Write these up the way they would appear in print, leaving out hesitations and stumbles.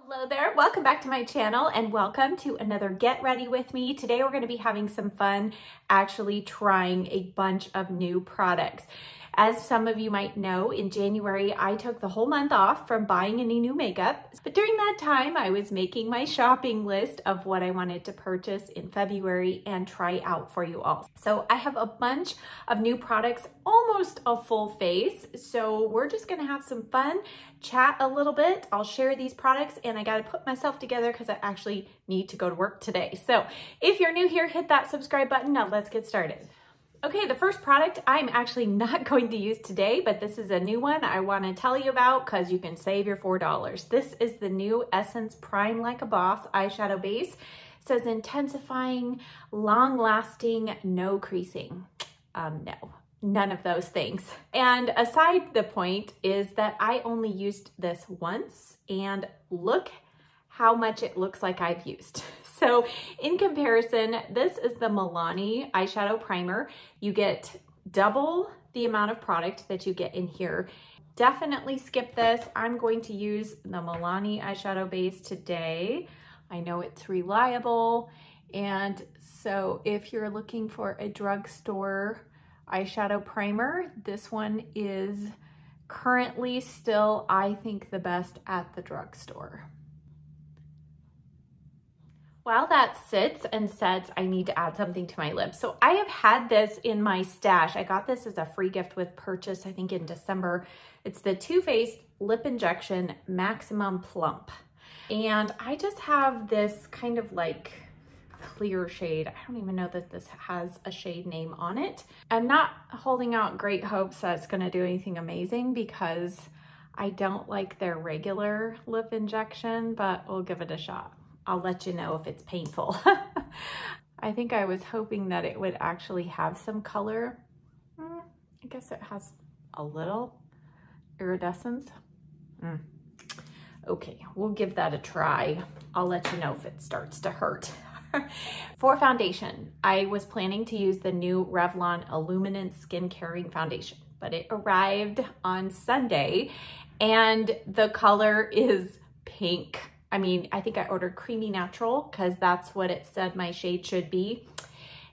Hello there, welcome back to my channel and welcome to another Get Ready With Me. Today we're going to be having some fun actually trying a bunch of new products. As some of you might know, in January I took the whole month off from buying any new makeup, but during that time I was making my shopping list of what I wanted to purchase in February and try out for you all. So I have a bunch of new products, almost a full face, so we're just going to have some fun, chat a little bit. I'll share these products and I got to put myself together because I actually need to go to work today. So if you're new here, hit that subscribe button. Now let's get started. Okay, the first product I'm actually not going to use today, but this is a new one I want to tell you about because you can save your $4. This is the new Essence Prime Like a Boss eyeshadow base. It says intensifying, long-lasting, no creasing. No, none of those things. And aside the point is that I only used this once and look how much it looks like I've used. So in comparison, this is the Milani eyeshadow primer. You get double the amount of product that you get in here. Definitely skip this. I'm going to use the Milani eyeshadow base today. I know it's reliable. And so if you're looking for a drugstore eyeshadow primer, this one is currently still, I think, the best at the drugstore. While that sits and sets, I need to add something to my lips. So I have had this in my stash. I got this as a free gift with purchase, I think in December. It's the Too Faced Lip Injection Maximum Plump. And I just have this kind of like clear shade. I don't even know that this has a shade name on it. I'm not holding out great hopes that it's gonna do anything amazing because I don't like their regular lip injection, but we'll give it a shot. I'll let you know if it's painful. I think I was hoping that it would actually have some color. I guess it has a little iridescence. Okay, we'll give that a try. I'll let you know if it starts to hurt. For foundation, I was planning to use the new Revlon Illuminant Skin Caring Foundation, but it arrived on Sunday and the color is pink. I mean, I think I ordered Creamy Natural because that's what it said my shade should be,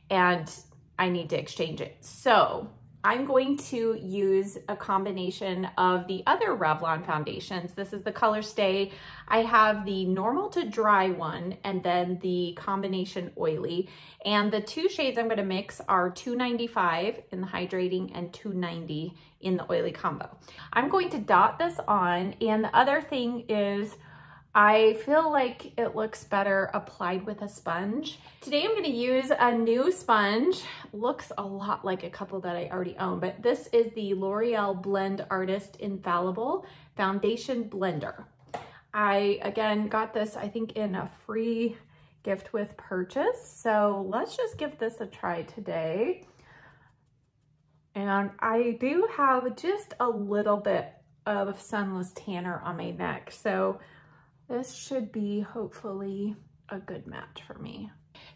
and I need to exchange it. So I'm going to use a combination of the other Revlon foundations. This is the Color Stay. I have the normal to dry one and then the combination oily. And the two shades I'm going to mix are 295 in the hydrating and 290 in the oily combo. I'm going to dot this on, and the other thing is I feel like it looks better applied with a sponge. Today I'm going to use a new sponge. Looks a lot like a couple that I already own, but this is the L'Oreal Blend Artist Infallible Foundation Blender. I, again, got this, I think, in a free gift with purchase. So let's just give this a try today. And I do have just a little bit of sunless tanner on my neck. So this should be hopefully a good match for me.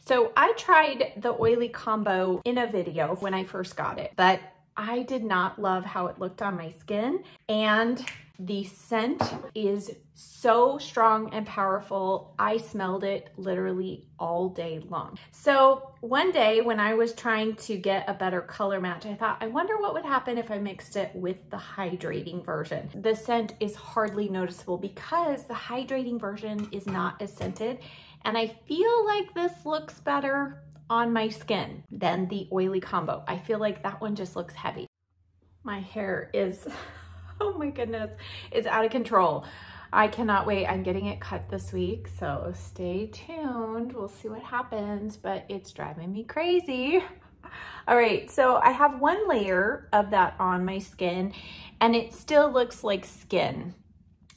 So I tried the oily combo in a video when I first got it, but I did not love how it looked on my skin, and the scent is so strong and powerful. I smelled it literally all day long. So one day when I was trying to get a better color match, I thought, I wonder what would happen if I mixed it with the hydrating version. The scent is hardly noticeable because the hydrating version is not as scented, and I feel like this looks better on my skin than the oily combo. I feel like that one just looks heavy. My hair is, oh my goodness, it's out of control. I cannot wait. I'm getting it cut this week, so stay tuned. We'll see what happens, but it's driving me crazy. All right, so I have one layer of that on my skin and it still looks like skin.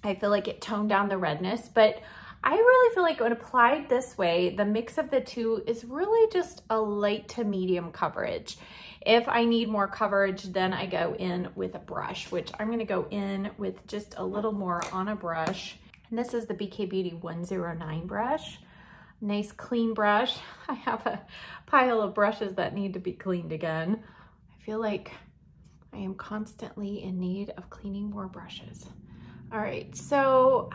I feel like it toned down the redness, but I really feel like when applied this way, the mix of the two is really just a light to medium coverage. If I need more coverage, then I go in with a brush, which I'm gonna go in with just a little more on a brush. And this is the BK Beauty 109 brush. Nice clean brush. I have a pile of brushes that need to be cleaned again. I feel like I am constantly in need of cleaning more brushes. All right, so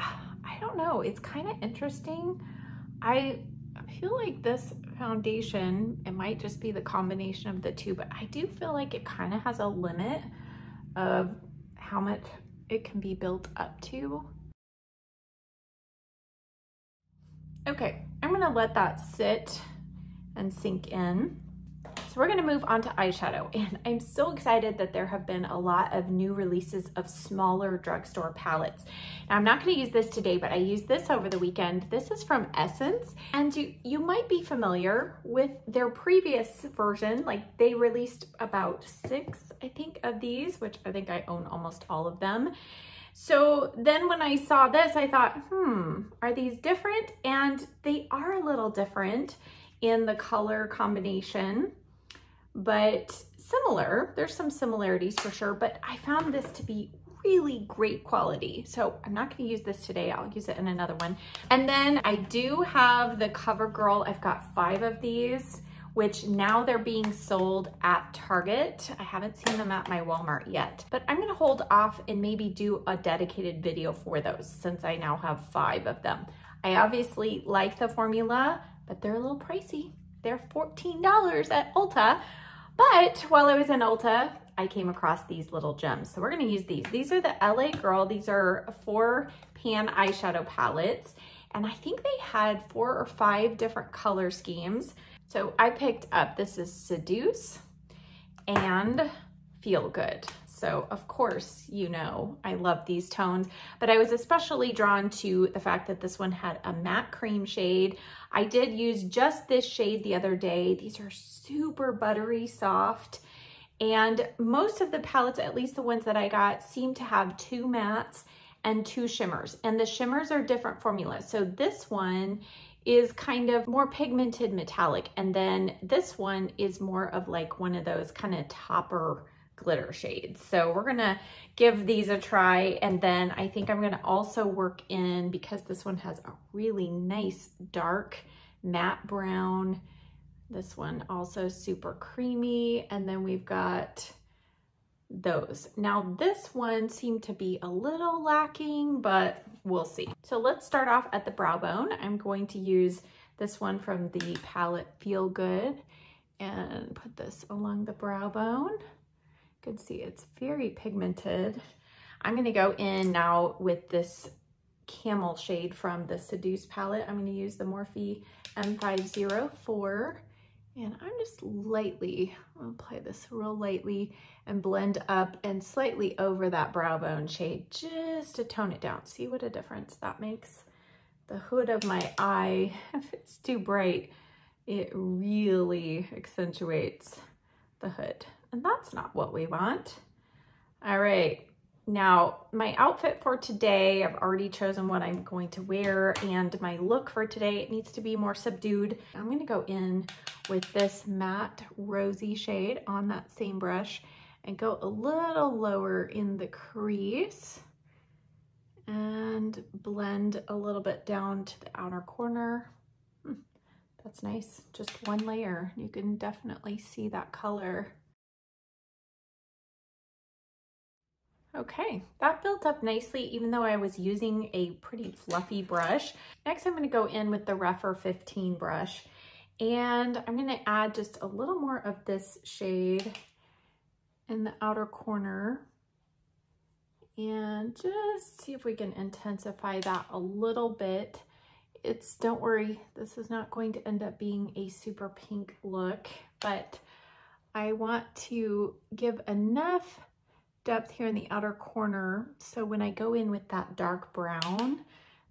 I don't know, it's kind of interesting. I feel like this foundation, it might just be the combination of the two, but I do feel like it kind of has a limit of how much it can be built up to. Okay, I'm gonna let that sit and sink in. So we're gonna move on to eyeshadow, and I'm so excited that there have been a lot of new releases of smaller drugstore palettes. Now, I'm not gonna use this today, but I used this over the weekend. This is from Essence, and you might be familiar with their previous version. Like, they released about 6, I think, of these, which I think I own almost all of them. So then when I saw this, I thought, are these different? And they are a little different in the color combination, but similar. There's some similarities for sure, but I found this to be really great quality. So I'm not gonna use this today. I'll use it in another one. And then I do have the CoverGirl. I've got 5 of these, which now they're being sold at Target. I haven't seen them at my Walmart yet, but I'm gonna hold off and maybe do a dedicated video for those since I now have 5 of them. I obviously like the formula, but they're a little pricey. They're $14 at Ulta. But while I was in Ulta, I came across these little gems. So we're gonna use these. These are the LA Girl. These are 4 pan eyeshadow palettes. And I think they had 4 or 5 different color schemes. So I picked up, this is Seduce and Feel Good. So of course, you know, I love these tones, but I was especially drawn to the fact that this one had a matte cream shade. I did use just this shade the other day. These are super buttery soft. And most of the palettes, at least the ones that I got, seem to have 2 mattes and 2 shimmers. And the shimmers are different formulas. So this one is kind of more pigmented metallic. And then this one is more of like one of those kind of topper glitter shades. So we're gonna give these a try. And then I think I'm gonna also work in, because this one has a really nice dark matte brown. This one also super creamy. And then we've got those. Now this one seemed to be a little lacking, but we'll see. So let's start off at the brow bone. I'm going to use this one from the palette Feel Good and put this along the brow bone. You can see it's very pigmented. I'm gonna go in now with this camel shade from the Seduce palette. I'm gonna use the Morphe M504. And I'm just lightly, I'll apply this real lightly and blend up and slightly over that brow bone shade just to tone it down. See what a difference that makes? The hood of my eye, if it's too bright, it really accentuates the hood. And that's not what we want. All right, now my outfit for today, I've already chosen what I'm going to wear, and my look for today, it needs to be more subdued. I'm gonna go in with this matte Rosy shade on that same brush and go a little lower in the crease and blend a little bit down to the outer corner. That's nice, just one layer. You can definitely see that color. Okay, that built up nicely, even though I was using a pretty fluffy brush. Next, I'm gonna go in with the rougher 15 brush, and I'm gonna add just a little more of this shade in the outer corner and just see if we can intensify that a little bit. Don't worry, this is not going to end up being a super pink look, but I want to give enough depth here in the outer corner so when I go in with that dark brown,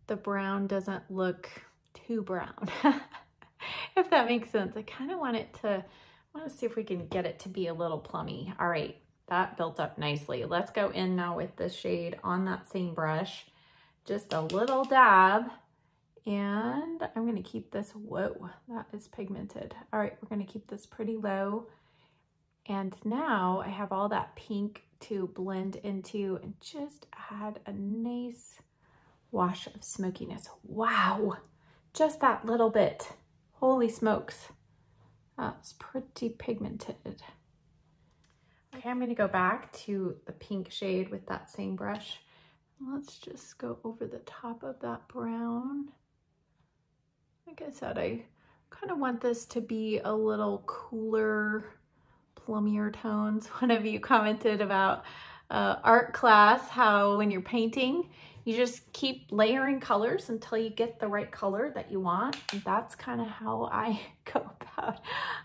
the brown doesn't look too brown. If that makes sense. I kind of want to see if we can get it to be a little plummy. All right, that built up nicely. Let's go in now with the shade on that same brush, just a little dab, and I'm gonna keep this, whoa, that is pigmented. All right, we're gonna keep this pretty low. And now I have all that pink to blend into and just add a nice wash of smokiness. Wow, just that little bit. Holy smokes, that's pretty pigmented. Okay, I'm gonna go back to the pink shade with that same brush. Let's just go over the top of that brown. Like I said, I kind of want this to be a little cooler, plummier tones. One of you commented about art class, how when you're painting, you just keep layering colors until you get the right color that you want. And that's kind of how I go about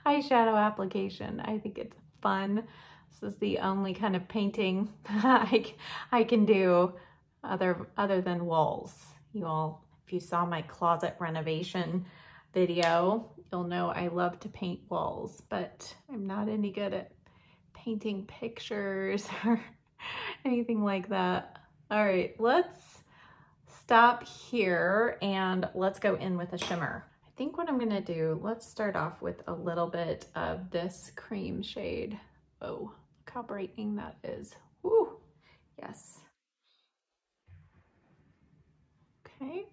eyeshadow application. I think it's fun. This is the only kind of painting I can do other than walls. You all, if you saw my closet renovation video, you'll know I love to paint walls, but I'm not any good at painting pictures or anything like that. All right, let's stop here and let's go in with a shimmer. I think what I'm gonna do, let's start off with a little bit of this cream shade. Oh, look how brightening that is. Woo, yes. Okay,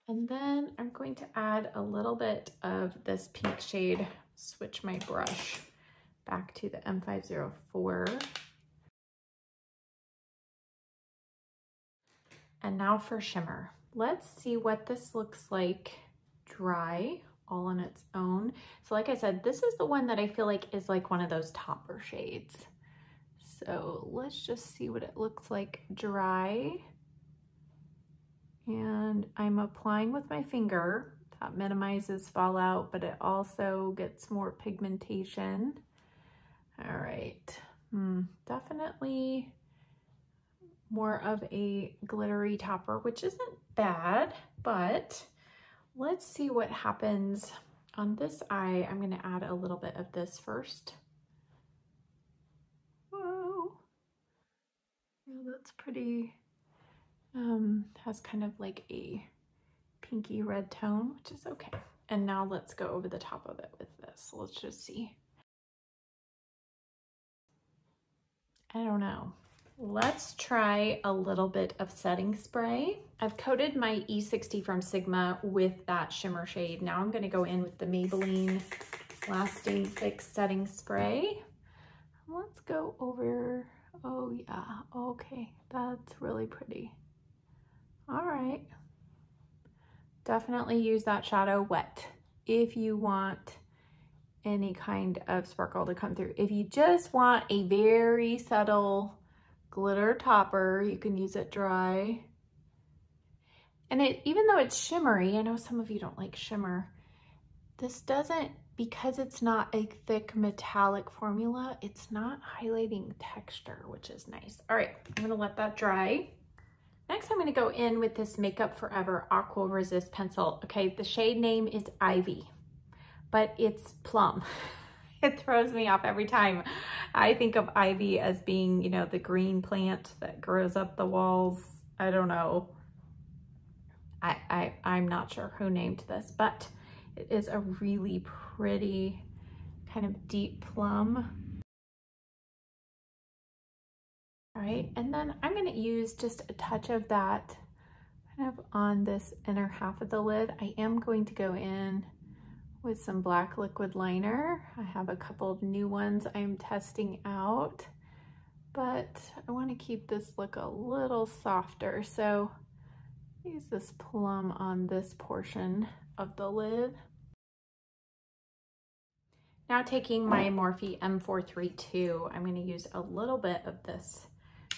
and then I'm going to add a little bit of this pink shade, switch my brush back to the M504. And now for shimmer. Let's see what this looks like dry, all on its own. So like I said, this is the one that I feel like is like one of those topper shades. So let's just see what it looks like dry. And I'm applying with my finger. That minimizes fallout, but it also gets more pigmentation. All right, definitely more of a glittery topper, which isn't bad, but let's see what happens on this eye. I'm gonna add a little bit of this first. Whoa, yeah, that's pretty, has kind of like a pinky red tone, which is okay. And now let's go over the top of it with this. Let's just see. I don't know. Let's try a little bit of setting spray. I've coated my E60 from Sigma with that shimmer shade. Now I'm gonna go in with the Maybelline Lasting Fix Setting Spray. Let's go over, oh yeah, okay, that's really pretty. All right, definitely use that shadow wet if you want any kind of sparkle to come through. If you just want a very subtle glitter topper, you can use it dry. And even though it's shimmery, I know some of you don't like shimmer, this doesn't, because it's not a thick metallic formula, it's not highlighting texture, which is nice. All right, I'm gonna let that dry. Next, I'm gonna go in with this Makeup Forever Aqua Resist pencil. Okay, the shade name is Ivy, but it's plum. It throws me off every time. I think of ivy as being, you know, the green plant that grows up the walls. I don't know. I'm not sure who named this, but it is a really pretty kind of deep plum. All right, and then I'm gonna use just a touch of that kind of on this inner half of the lid. I am going to go in with some black liquid liner. I have a couple of new ones I'm testing out, but I want to keep this look a little softer. So use this plum on this portion of the lid. Now taking my Morphe M432, I'm going to use a little bit of this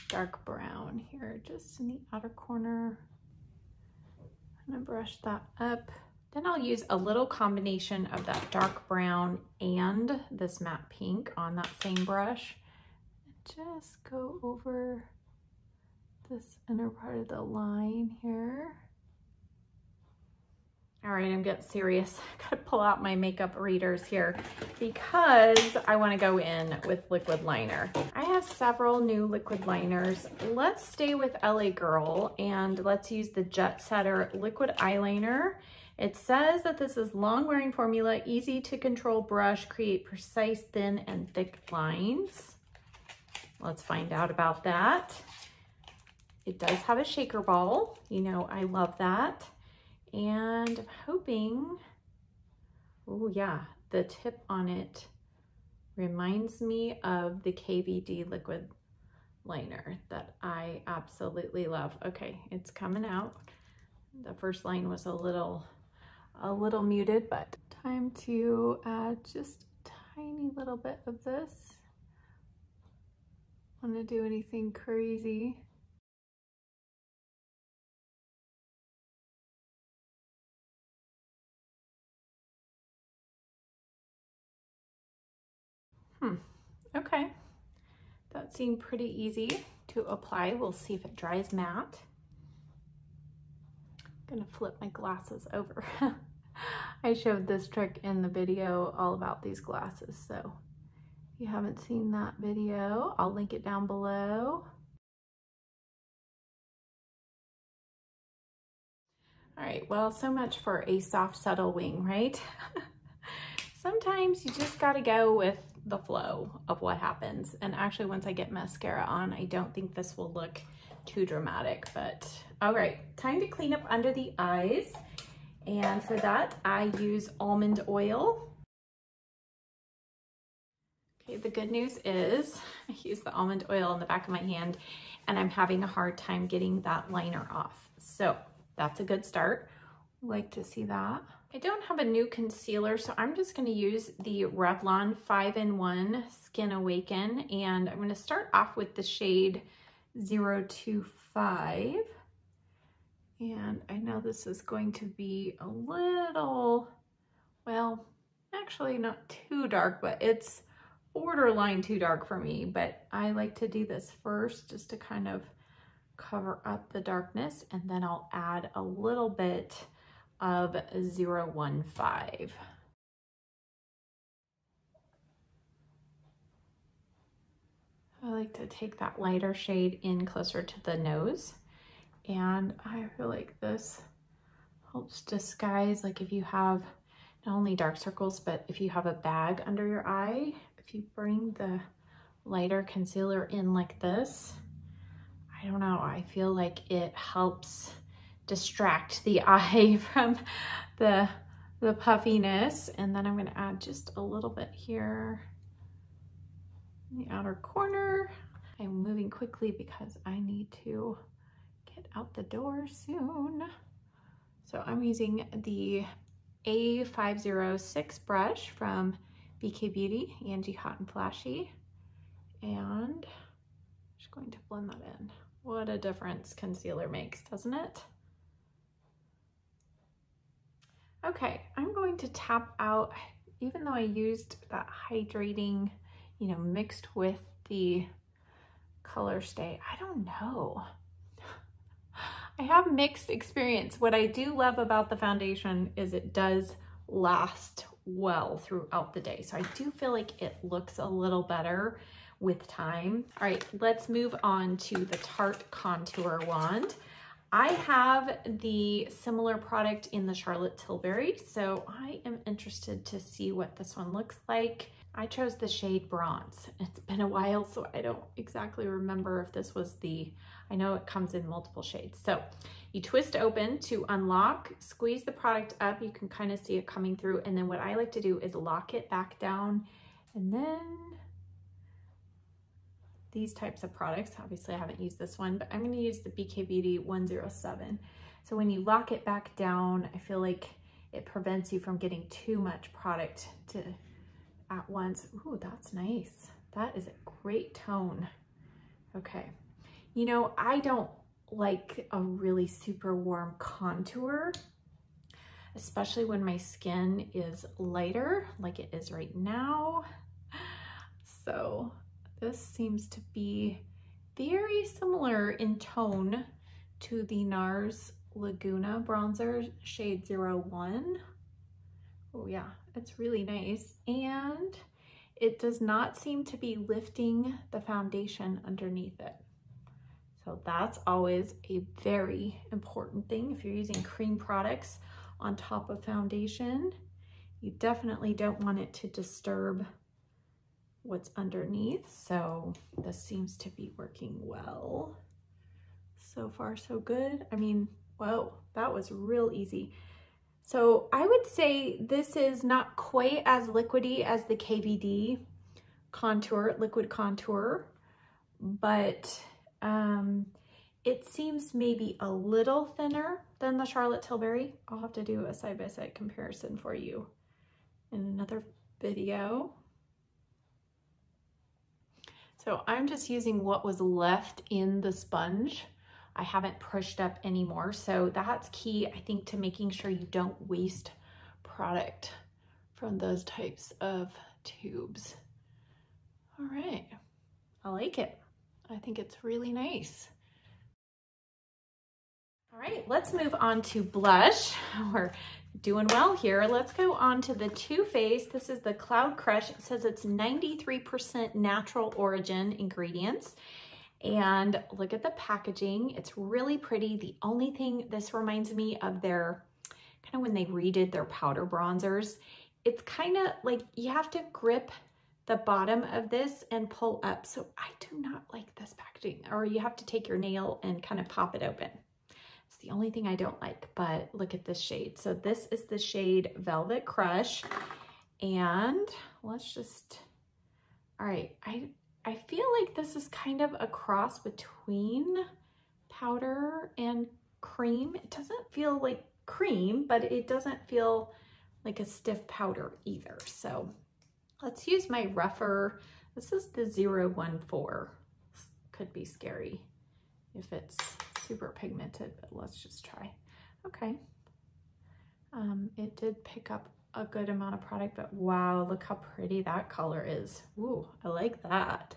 dark brown here, just in the outer corner. I'm going to brush that up. Then I'll use a little combination of that dark brown and this matte pink on that same brush. Just go over this inner part of the line here. All right, I'm getting serious. I gotta pull out my makeup readers here because I wanna go in with liquid liner. I have several new liquid liners. Let's stay with LA Girl and let's use the Jet Setter liquid eyeliner. It says that this is long-wearing formula, easy to control brush, create precise, thin, and thick lines. Let's find out about that. It does have a shaker ball. You know, I love that. And I'm hoping, oh yeah, the tip on it reminds me of the KVD liquid liner that I absolutely love. Okay, it's coming out. The first line was a little muted, but time to add just a tiny little bit of this. Want to do anything crazy. Okay, that seemed pretty easy to apply. We'll see if it dries matte. I'm gonna flip my glasses over. I showed this trick in the video all about these glasses, so if you haven't seen that video, I'll link it down below. All right, well, so much for a soft, subtle wing, right? Sometimes you just gotta go with the flow of what happens. And actually, once I get mascara on, I don't think this will look too dramatic, but all right, time to clean up under the eyes. And for that, I use almond oil. Okay, the good news is I use the almond oil on the back of my hand and I'm having a hard time getting that liner off. So that's a good start. Like to see that. I don't have a new concealer, so I'm just gonna use the Revlon 5-in-1 Skin Awaken, and I'm gonna start off with the shade 025. And I know this is going to be a little, well, actually not too dark, but it's borderline too dark for me, but I like to do this first just to kind of cover up the darkness, and then I'll add a little bit of 015. I like to take that lighter shade in closer to the nose, and I feel like this helps disguise, like if you have not only dark circles, but if you have a bag under your eye, if you bring the lighter concealer in like this, I don't know, I feel like it helps distract the eye from the puffiness. And then I'm gonna add just a little bit here in the outer corner. I'm moving quickly because I need to get out the door soon. So I'm using the A506 brush from BK Beauty, Angie Hot and Flashy, and just going to blend that in. What a difference concealer makes, doesn't it? Okay, I'm going to tap out, even though I used that hydrating, you know, mixed with the color stay, I don't know. I have mixed experience. What I do love about the foundation is it does last well throughout the day. So I do feel like it looks a little better with time. All right, let's move on to the Tarte Contour Wand. I have the similar product in the Charlotte Tilbury, so I am interested to see what this one looks like. I chose the shade Bronze. It's been a while, so I don't exactly remember if this was the, I know it comes in multiple shades. So you twist open to unlock, squeeze the product up, you can kind of see it coming through, and then what I like to do is lock it back down, and then these types of products, obviously I haven't used this one, but I'm going to use the BK Beauty 107. So when you lock it back down, I feel like it prevents you from getting too much product at once. Ooh, that's nice. That is a great tone. Okay. You know, I don't like a really super warm contour, especially when my skin is lighter like it is right now. So this seems to be very similar in tone to the NARS Laguna bronzer shade 01. Oh yeah, it's really nice. And it does not seem to be lifting the foundation underneath it. So that's always a very important thing. If you're using cream products on top of foundation, you definitely don't want it to disturb what's underneath. So this seems to be working well. So far, so good. I mean, whoa, that was real easy. So I would say this is not quite as liquidy as the KVD contour, liquid contour, but it seems maybe a little thinner than the Charlotte Tilbury. I'll have to do a side-by-side comparison for you in another video. So I'm just using what was left in the sponge. I haven't pushed up anymore. So that's key, I think, to making sure you don't waste product from those types of tubes. All right, I like it. I think it's really nice. All right, let's move on to blush. We're doing well here. Let's go on to the Too Faced. This is the Cloud Crush. It says it's 93% natural origin ingredients. And look at the packaging. It's really pretty. The only thing, this reminds me of their, kind of when they redid their powder bronzers. It's kind of like you have to grip the bottom of this and pull up. So I do not like this packaging, or you have to take your nail and kind of pop it open. It's the only thing I don't like, but look at this shade. So this is the shade Velvet Crush. And let's just, all right, I feel like this is kind of a cross between powder and cream. It doesn't feel like cream, but it doesn't feel like a stiff powder either. So let's use my rougher, this is the 014. This could be scary if it's super pigmented, but let's just try. Okay. It did pick up a good amount of product, but wow, look how pretty that color is. Ooh, I like that.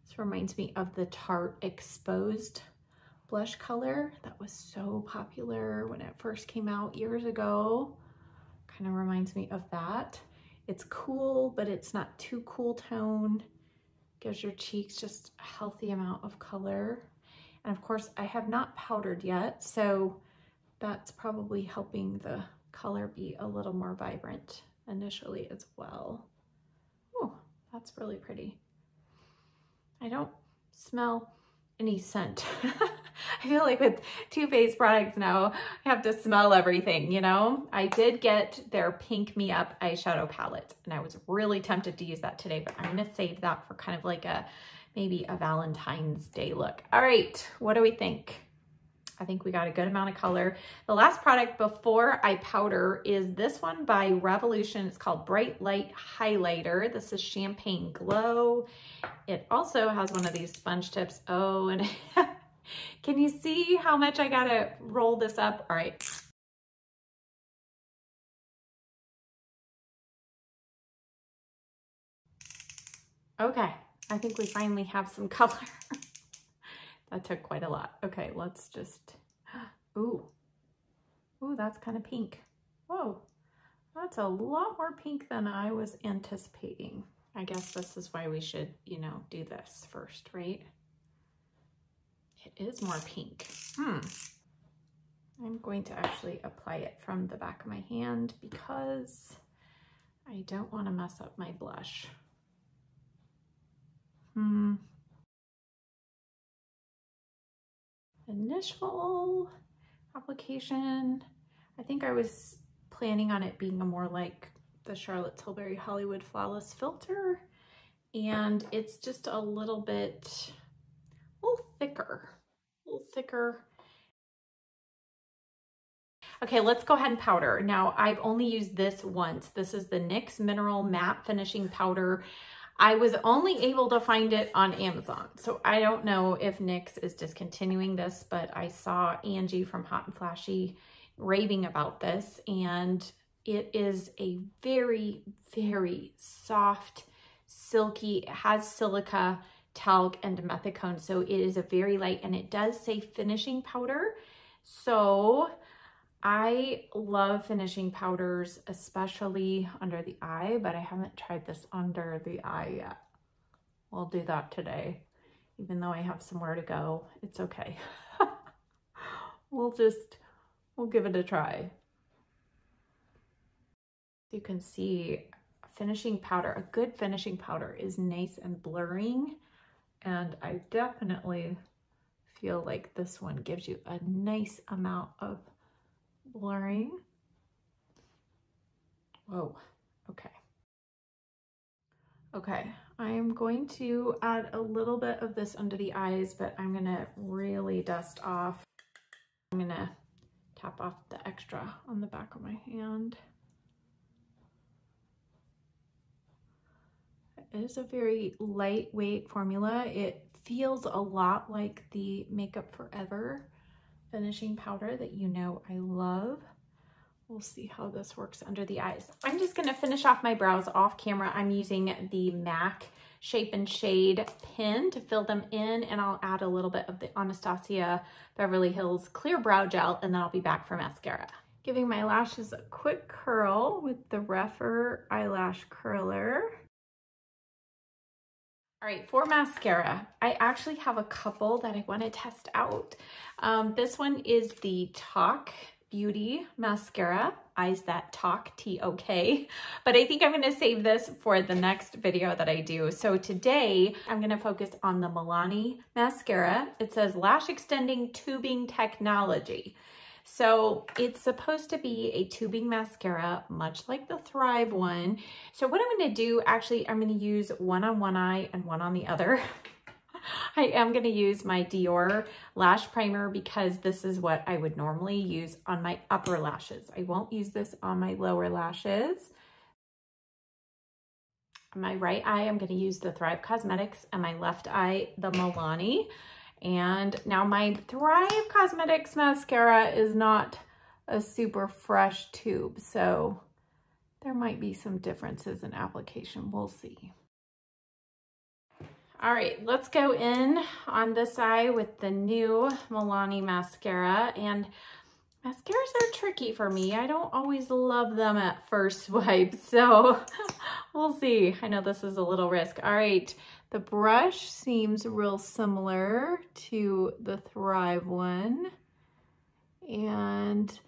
This reminds me of the Tarte Exposed blush color that was so popular when it first came out years ago. Kind of reminds me of that. It's cool, but it's not too cool tone. Gives your cheeks just a healthy amount of color. And of course, I have not powdered yet, so that's probably helping the color be a little more vibrant initially as well. Oh, that's really pretty. I don't smell any scent. I feel like with Too Faced products now, I have to smell everything, you know? I did get their Pink Me Up eyeshadow palette, and I was really tempted to use that today, but I'm gonna save that for kind of like a, maybe a Valentine's Day look. All right, what do we think? I think we got a good amount of color. The last product before I powder is this one by Revolution. It's called Bright Light Highlighter. This is Champagne Glow. It also has one of these sponge tips. Oh, and can you see how much I gotta roll this up? All right. Okay, I think we finally have some color. That took quite a lot. Okay, let's just, ooh, that's kind of pink. Whoa, that's a lot more pink than I was anticipating. I guess this is why we should, you know, do this first, right? It is more pink. I'm going to actually apply it from the back of my hand because I don't want to mess up my blush. Initial application. I think I was planning on it being a more like the Charlotte Tilbury Hollywood Flawless Filter, and it's just a little bit, a little thicker. Okay, let's go ahead and powder. Now, I've only used this once. This is the NYX Mineral Matte Finishing Powder. I was only able to find it on Amazon. So I don't know if NYX is discontinuing this, but I saw Angie from Hot and Flashy raving about this, and it is a very, very soft, silky, it has silica, talc, and methicone. So it is a very light, and it does say finishing powder. So I love finishing powders, especially under the eye, but I haven't tried this under the eye yet. We'll do that today, even though I have somewhere to go. It's okay. We'll give it a try. You can see finishing powder, a good finishing powder is nice and blurring, and I definitely feel like this one gives you a nice amount of blurring. Whoa, okay. Okay, I'm going to add a little bit of this under the eyes, but I'm gonna really dust off. I'm gonna tap off the extra on the back of my hand. It is a very lightweight formula. It feels a lot like the Makeup Forever finishing powder that you know I love. We'll see how this works under the eyes. I'm just gonna finish off my brows off camera. I'm using the MAC Shape and Shade pen to fill them in, and I'll add a little bit of the Anastasia Beverly Hills Clear Brow Gel, and then I'll be back for mascara. Giving my lashes a quick curl with the Rephr Eyelash Curler. All right, for mascara, I actually have a couple that I want to test out. This one is the Talk Beauty Mascara, Eyes That Talk, T-O-K, but I think I'm going to save this for the next video that I do. So today I'm going to focus on the Milani mascara. It says Lash Extending Tubing Technology. So it's supposed to be a tubing mascara, much like the Thrive one. So what I'm going to do, actually, I'm going to use one on one eye and one on the other. I am going to use my Dior lash primer because this is what I would normally use on my upper lashes. I won't use this on my lower lashes. On my right eye, I'm going to use the Thrive Cosmetics, and my left eye, the Milani. And now my Thrive Cosmetics mascara is not a super fresh tube, so there might be some differences in application. We'll see. All right, let's go in on this eye with the new Milani mascara. And mascaras are tricky for me. I don't always love them at first swipe, so we'll see. I know this is a little risk. All right, the brush seems real similar to the Thrive one. And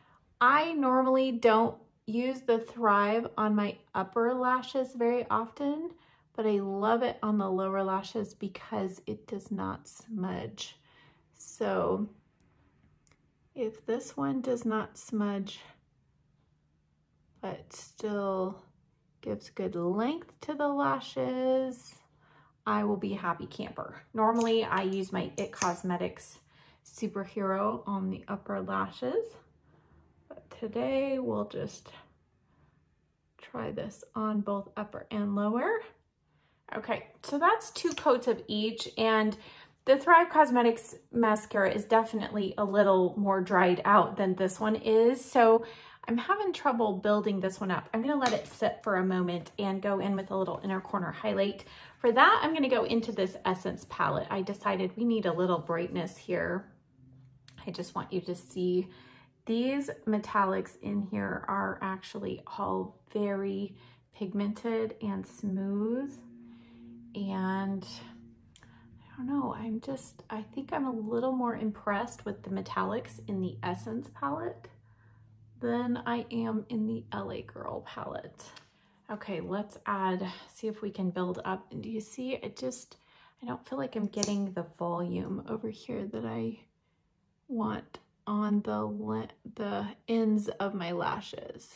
I normally don't use the Thrive on my upper lashes very often, but I love it on the lower lashes because it does not smudge. So if this one does not smudge, but still gives good length to the lashes, I will be a happy camper. Normally I use my It Cosmetics Superhero on the upper lashes, but today we'll just try this on both upper and lower. Okay, so that's 2 coats of each, and the Thrive Cosmetics mascara is definitely a little more dried out than this one is, so I'm having trouble building this one up. I'm gonna let it sit for a moment and go in with a little inner corner highlight. For that, I'm gonna go into this Essence palette. I decided we need a little brightness here. I just want you to see these metallics in here are actually all very pigmented and smooth. And I don't know, I think I'm a little more impressed with the metallics in the Essence palette than I am in the LA Girl palette. Okay, let's see if we can build up. And do you see, I don't feel like I'm getting the volume over here that I want on the ends of my lashes.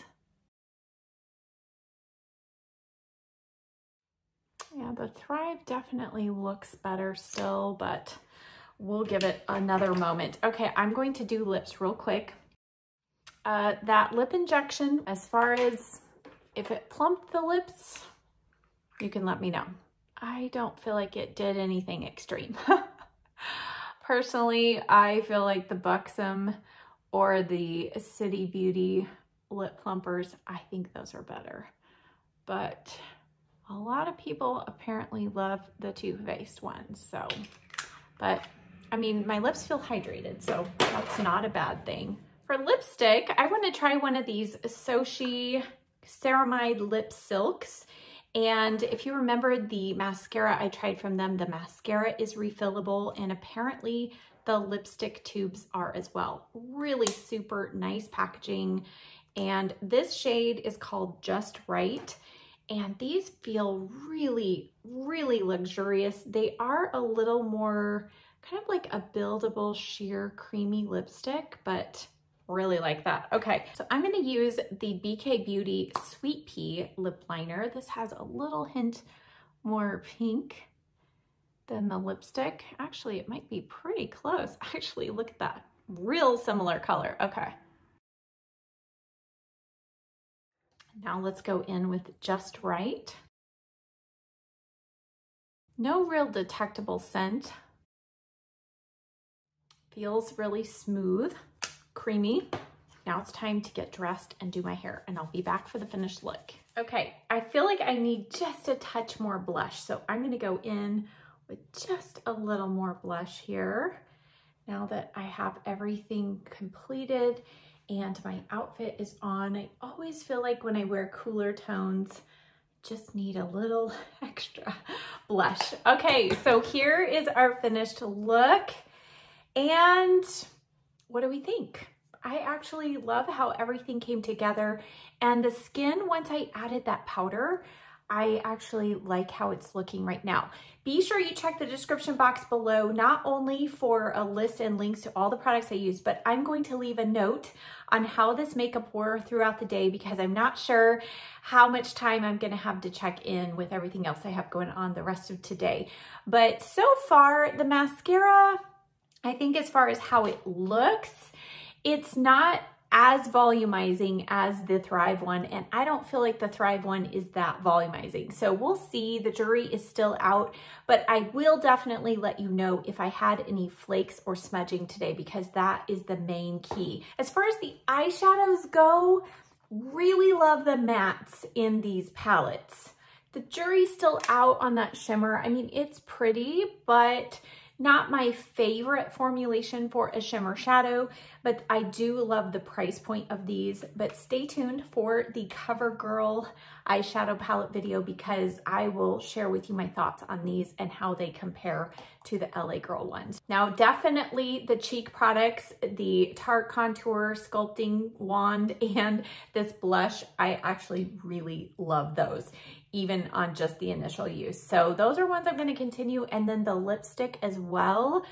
Yeah, the Thrive definitely looks better still, but we'll give it another moment. Okay, I'm going to do lips real quick. That lip injection, as far as if it plumped the lips, you can let me know. I don't feel like it did anything extreme. Personally, I feel like the Buxom or the City Beauty lip plumpers, I think those are better. But a lot of people apparently love the Too Faced ones, so, but I mean, my lips feel hydrated, so that's not a bad thing. For lipstick, I want to try one of these Sochi Ceramide Lip Silks. And if you remember the mascara I tried from them, the mascara is refillable, and apparently the lipstick tubes are as well. Really super nice packaging. And this shade is called Just Right. And these feel really, really luxurious. They are a little more kind of like a buildable sheer creamy lipstick, but really like that. Okay, so I'm gonna use the BK Beauty Sweet Pea lip liner. This has a little hint more pink than the lipstick. Actually, it might be pretty close. Actually, look at that. Real similar color. Okay. Now let's go in with Just Right. No real detectable scent. Feels really smooth, creamy. Now it's time to get dressed and do my hair, and I'll be back for the finished look. Okay, I feel like I need just a touch more blush, so I'm gonna go in with just a little more blush here. Now that I have everything completed and my outfit is on, I always feel like when I wear cooler tones, just need a little extra blush. Okay, so here is our finished look. And what do we think? I actually love how everything came together, and the skin, once I added that powder, I actually like how it's looking right now. Be sure you check the description box below, not only for a list and links to all the products I use, but I'm going to leave a note on how this makeup wore throughout the day, because I'm not sure how much time I'm gonna have to check in with everything else I have going on the rest of today. But so far, the mascara, I think as far as how it looks, it's not as volumizing as the Thrive one, and I don't feel like the Thrive one is that volumizing. So we'll see, the jury is still out, but I will definitely let you know if I had any flakes or smudging today, because that is the main key. As far as the eyeshadows go, really love the mattes in these palettes. The jury's still out on that shimmer. I mean, it's pretty, but not my favorite formulation for a shimmer shadow, but I do love the price point of these. But stay tuned for the CoverGirl eyeshadow palette video, because I will share with you my thoughts on these and how they compare to the LA Girl ones. Now, definitely the cheek products, the Tarte Contour Sculpting Wand and this blush, I actually really love those, even on just the initial use. So those are ones I'm gonna continue. And then the lipstick as well.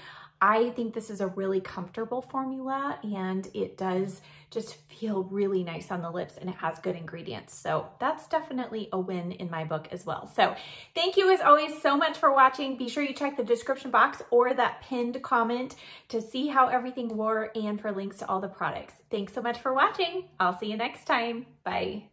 I think this is a really comfortable formula, and it does just feel really nice on the lips, and it has good ingredients. So that's definitely a win in my book as well. So thank you as always so much for watching. Be sure you check the description box or that pinned comment to see how everything wore and for links to all the products. Thanks so much for watching. I'll see you next time. Bye.